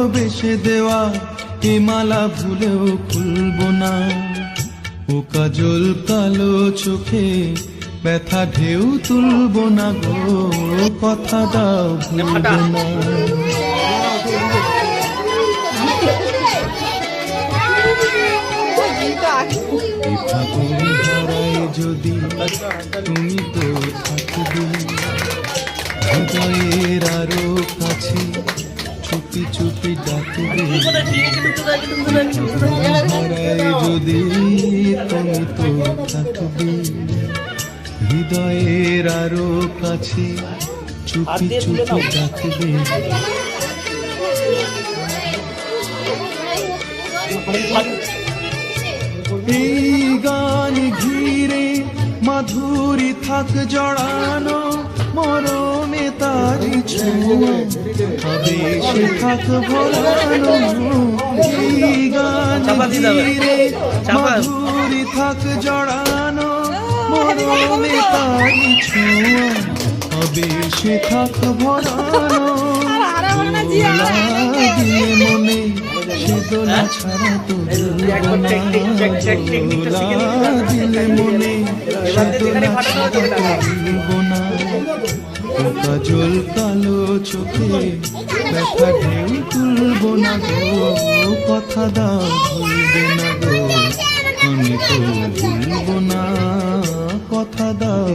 ভালোবেসে দেওয়া এ মালা ভুলেও খুলবো না। ও কাজল কালো চোখে ব্যথা ঢেউ তুলবো না গো, কথা দাও ভুলবো না। যদি তুমি তো থাকবে হৃদয়ের আরো কাছে, চুপি চুপি ডাকবে। যদি তুমি তো থাকবে হৃদয়ের আরো কাছে, চুপি চুপি ডাকবে। এই গান ঘিরে মাধুরী থাক জড়ানো, মরমে তারি ছোঁয়া আবেশে থাক ভরানো। এই গান ঘিরে মাধুরী থাক জড়ানো, মরমে তারি ছোঁয়া আবেশে থাক ভরানো। দিলে মনে সে দোলা ছাড়া তো দিলে মনে সে দোলা ছাড়া তো ভুলবো না। কাজল কালো চোখে ব্যথা ঢেউ তুলবো না গো, কথা দাও ভুলবে না গো, আমি তো ভুলবো না, কথা দাও।